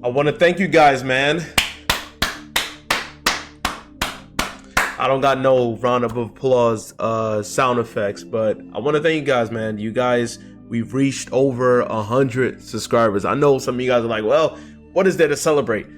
I want to thank you guys, man. I don't got no round of applause sound effects, but I want to thank you guys, man. You guys, we've reached over 100 subscribers. I know some of you guys are like, well, what is there to celebrate?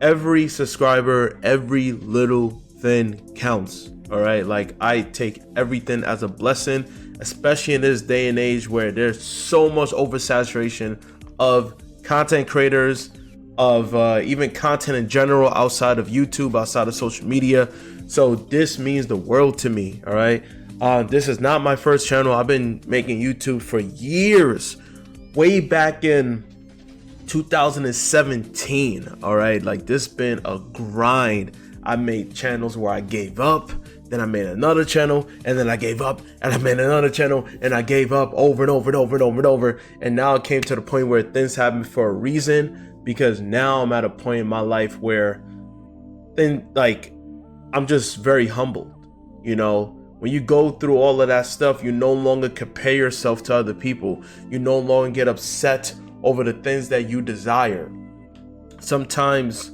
Every subscriber, every little thing counts. All right, like I take everything as a blessing, especially in this day and age where there's so much oversaturation of content creators, of even content in general outside of YouTube, outside of social media. So this means the world to me. All right, this is not my first channel. I've been making YouTube for years, way back in 2017. All right, like this been a grind. I made channels where I gave up, then I made another channel, and then I gave up, and I made another channel, and I gave up over and over and over and over and over. And now it came to the point where things happen for a reason, because now I'm at a point in my life where then like I'm just very humbled. You know, when you go through all of that stuff, you no longer compare yourself to other people. You no longer get upset over the things that you desire. Sometimes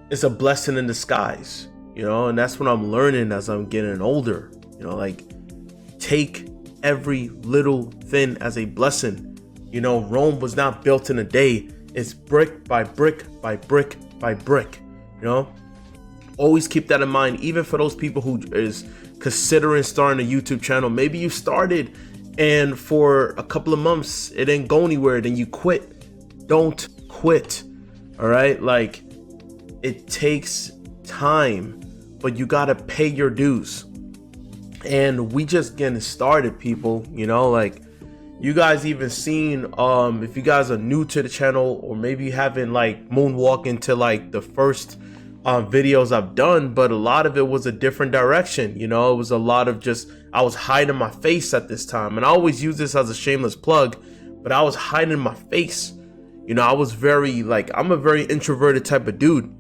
it's a blessing in disguise, you know, and that's what I'm learning as I'm getting older. You know, like take every little thing as a blessing. You know, Rome was not built in a day. It's brick by brick by brick by brick. You know, always keep that in mind, even for those people who is considering starting a YouTube channel. Maybe you started and for a couple of months it didn't go anywhere, then you quit. Don't quit. All right, like it takes time, but you gotta pay your dues. And we just getting started, people. You know, like you guys even seen, if you guys are new to the channel, or maybe you haven't like moonwalk into like the first videos I've done, but a lot of it was a different direction. You know, it was a lot of just, I was hiding my face at this time. And I always use this as a shameless plug, but I was hiding my face. You know, I was very like, I'm a very introverted type of dude.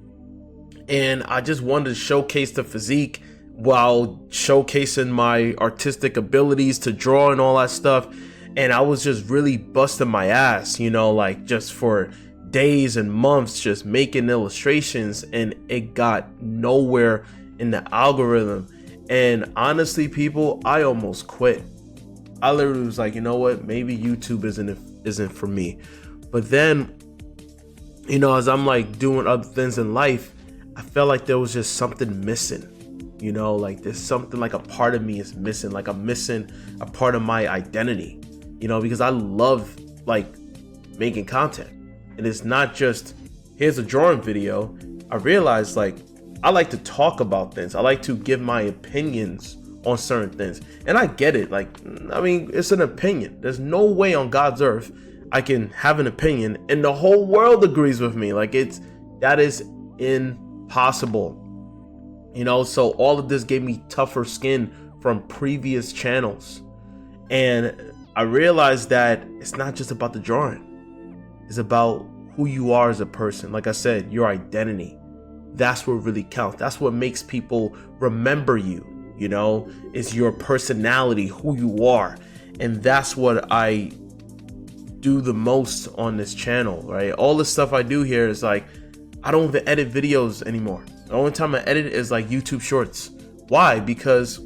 And I just wanted to showcase the physique while showcasing my artistic abilities to draw and all that stuff. And I was just really busting my ass, you know, like just for days and months, just making illustrations, and it got nowhere in the algorithm. And honestly, people, I almost quit. I literally was like, you know what, maybe YouTube isn't for me. But then, you know, as I'm like doing other things in life, I felt like there was just something missing. You know, like there's something, like a part of me is missing, like I'm missing a part of my identity, you know, because I love like making content. And it's not just, here's a drawing video. I realized like I like to talk about things. I like to give my opinions on certain things. And I get it. Like, I mean, it's an opinion. There's no way on God's earth I can have an opinion and the whole world agrees with me. Like that is impossible. You know, so all of this gave me tougher skin from previous channels. And I realized that it's not just about the drawing. It's about who you are as a person. Like I said, your identity. That's what really counts. That's what makes people remember you. You know, it's your personality, who you are. And that's what I do the most on this channel, right? All the stuff I do here is like, I don't even edit videos anymore. The only time I edit is like YouTube shorts. Why? Because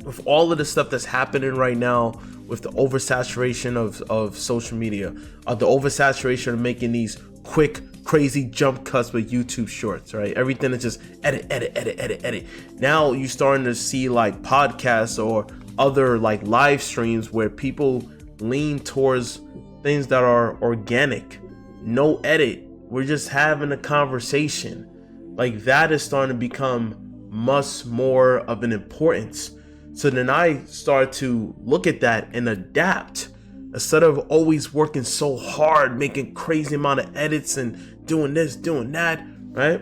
with all of the stuff that's happening right now, with the oversaturation of social media, the oversaturation of making these quick, crazy jump cuts with YouTube shorts, right? Everything is just edit. Now you're starting to see like podcasts or other like live streams where people lean towards things that are organic, no edit. We're just having a conversation. Like that is starting to become much more of an importance. So then I start to look at that and adapt. Instead of always working so hard, making crazy amount of edits and doing this, doing that, right?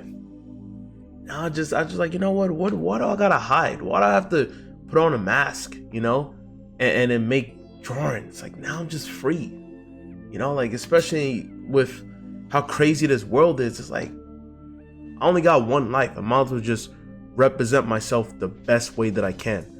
Now I just like, you know what do I gotta hide? Why do I have to put on a mask, you know, and then make drawings? Like now I'm just free, you know, like especially with how crazy this world is. It's like, I only got one life. I might as well just represent myself the best way that I can.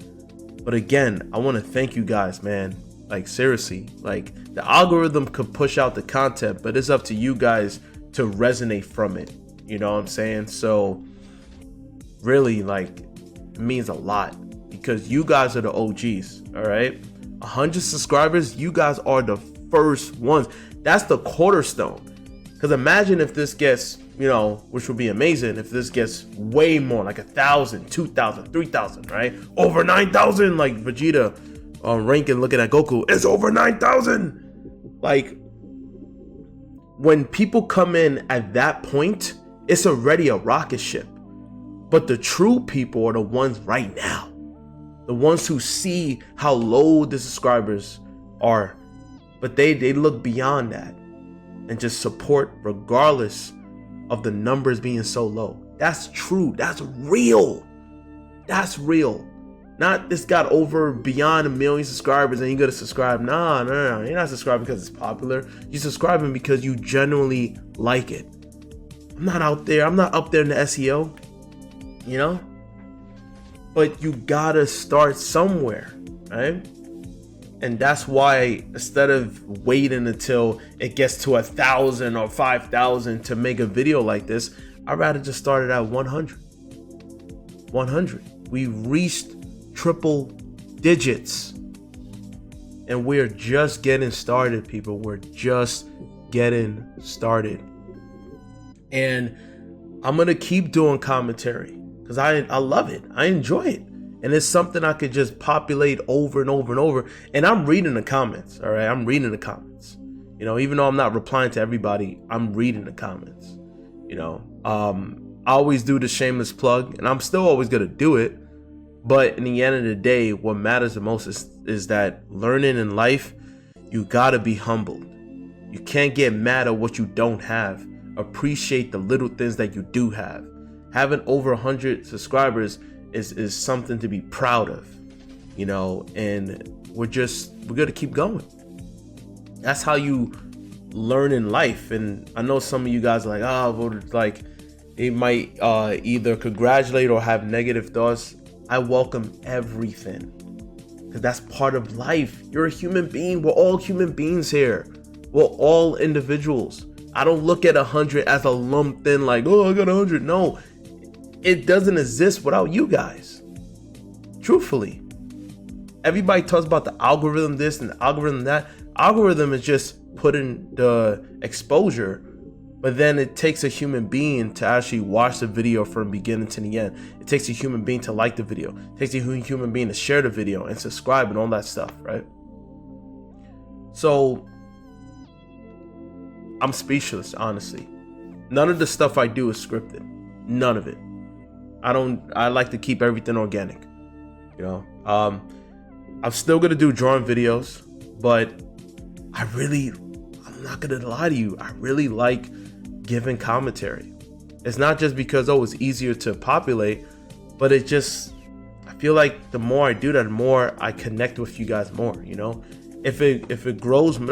But again, I want to thank you guys, man. Like seriously, like the algorithm could push out the content, but it's up to you guys to resonate from it. You know what I'm saying? So really, like, it means a lot because you guys are the OGs. All right, 100 subscribers, you guys are the first ones. That's the cornerstone. Because imagine if this gets, you know, which would be amazing if this gets way more, like 1,000, 2,000, 3,000, right? Over 9,000, like Vegeta ranking looking at Goku, it's over 9,000. Like, when people come in at that point, it's already a rocket ship. But the true people are the ones right now. The ones who see how low the subscribers are. But they look beyond that and just support regardless of the numbers being so low. That's true. That's real. That's real. Not this got over beyond 1 million subscribers and you gotta subscribe. No. You're not subscribing because it's popular. You're subscribing because you genuinely like it. I'm not up there in the SEO, you know? But you gotta start somewhere, right? And that's why instead of waiting until it gets to 1,000 or 5,000 to make a video like this, I'd rather just start it at 100. 100. We reached triple digits. And we're just getting started, people. We're just getting started. And I'm going to keep doing commentary because I love it. I enjoy it. And it's something I could just populate over and over and over. And I'm reading the comments, all right? I'm reading the comments. You know, even though I'm not replying to everybody, I'm reading the comments. You know, I always do the shameless plug, and I'm still always going to do it. But in the end of the day, what matters the most is that learning in life, you got to be humbled. You can't get mad at what you don't have. Appreciate the little things that you do have. Having over 100 subscribers is something to be proud of, you know, and we're gonna keep going. That's how you learn in life. And I know some of you guys are like, they might either congratulate or have negative thoughts. I welcome everything because that's part of life. You're a human being. We're all human beings here. We're all individuals. I don't look at 100 as a lump thing like, oh, I got 100. No, it doesn't exist without you guys. Truthfully, everybody talks about the algorithm this and the algorithm that. Algorithm is just putting the exposure, but then it takes a human being to actually watch the video from beginning to the end. It takes a human being to like the video. It takes a human being to share the video and subscribe and all that stuff, right? So I'm speechless, honestly. None of the stuff I do is scripted. None of it. I like to keep everything organic, you know. I'm still gonna do drawing videos, but I'm not gonna lie to you, I really like giving commentary. It's not just because it's easier to populate, but it just, I feel like the more I do that, the more I connect with you guys more, you know. If it grows, when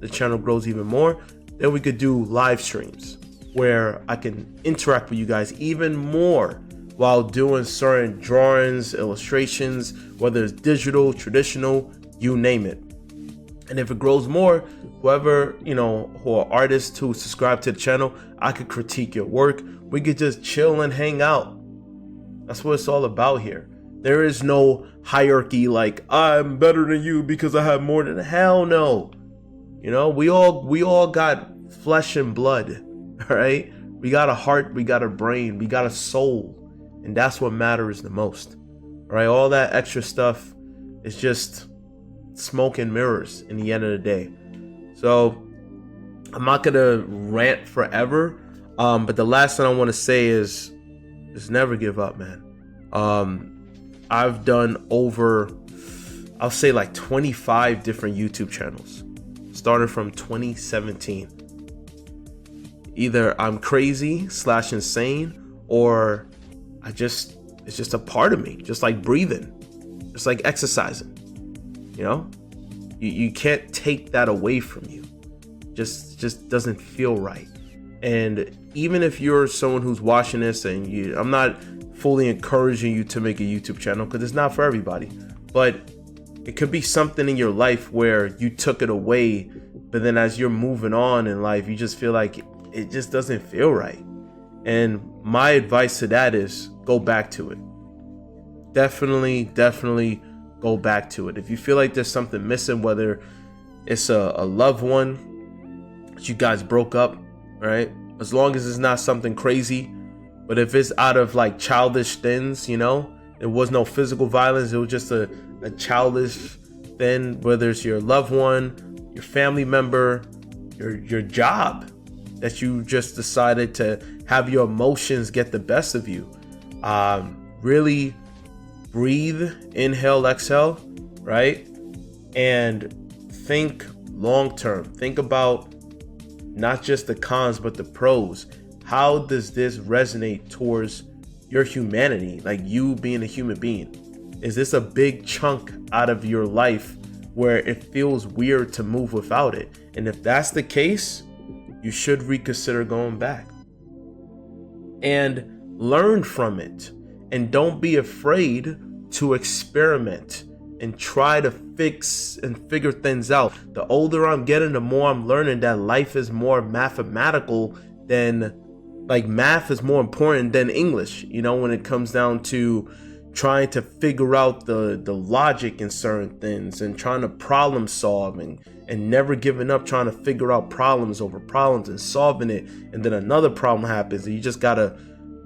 the channel grows even more, then we could do live streams where I can interact with you guys even more while doing certain drawings, illustrations, whether it's digital, traditional, you name it. And if it grows more, whoever, you know, who are artists who subscribe to the channel, I could critique your work. We could just chill and hang out. That's what it's all about here. There is no hierarchy like I'm better than you because I have more than. Hell no. You know, we all got flesh and blood, all right? We got a heart, we got a brain, we got a soul, and that's what matters the most, all right? All that extra stuff is just smoke and mirrors in the end of the day. So I'm not gonna rant forever, but the last thing I want to say is never give up, man. I've done over, I'll say like 25 different YouTube channels, started from 2017. Either I'm crazy / insane, or it's just a part of me, just like breathing, just like exercising, you know? You can't take that away from you. Just doesn't feel right. And even if you're someone who's watching this and I'm not fully encouraging you to make a YouTube channel because it's not for everybody, but it could be something in your life where you took it away but then as you're moving on in life, you just feel like it just doesn't feel right. And my advice to that is go back to it. Definitely go back to it. If you feel like there's something missing, whether it's a loved one that you guys broke up, right? As long as it's not something crazy, but if it's out of like childish things, it was no physical violence, it was just a childish thing, whether it's your loved one, your family member, your job, that you just decided to have your emotions get the best of you. Really breathe, inhale, exhale, right? And think long term. Think about not just the cons, but the pros. How does this resonate towards your humanity, like you being a human being? Is this a big chunk out of your life where it feels weird to move without it? And if that's the case, you should reconsider going back and learn from it. And don't be afraid to experiment and try to fix and figure things out. The older I'm getting, the more I'm learning that life is more mathematical than, like, math is more important than English, when it comes down to trying to figure out the logic in certain things and trying to problem solve and never giving up, trying to figure out problems over problems and solving it. And then another problem happens and you just gotta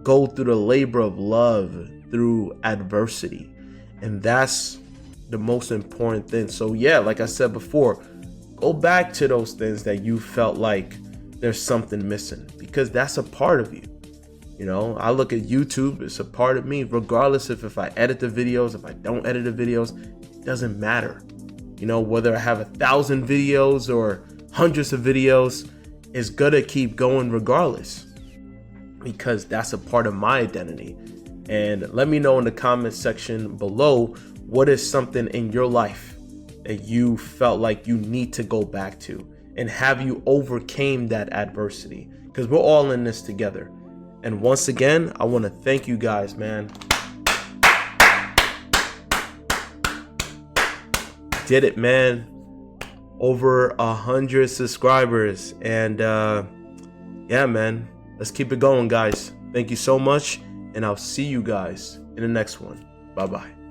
go through the labor of love through adversity. And that's the most important thing. So yeah, like I said before, go back to those things that you felt like there's something missing, because that's a part of you. I look at YouTube, it's a part of me, regardless if I edit the videos, if I don't edit the videos, it doesn't matter. Whether I have 1,000 videos or hundreds of videos, it's gonna keep going regardless, because that's a part of my identity. And let me know in the comment section below, what is something in your life that you felt like you need to go back to, and have you overcame that adversity? Because we're all in this together. And once again, I want to thank you guys, man. Did it, man. Over 100 subscribers. And yeah, man, let's keep it going, guys. Thank you so much. And I'll see you guys in the next one. Bye-bye.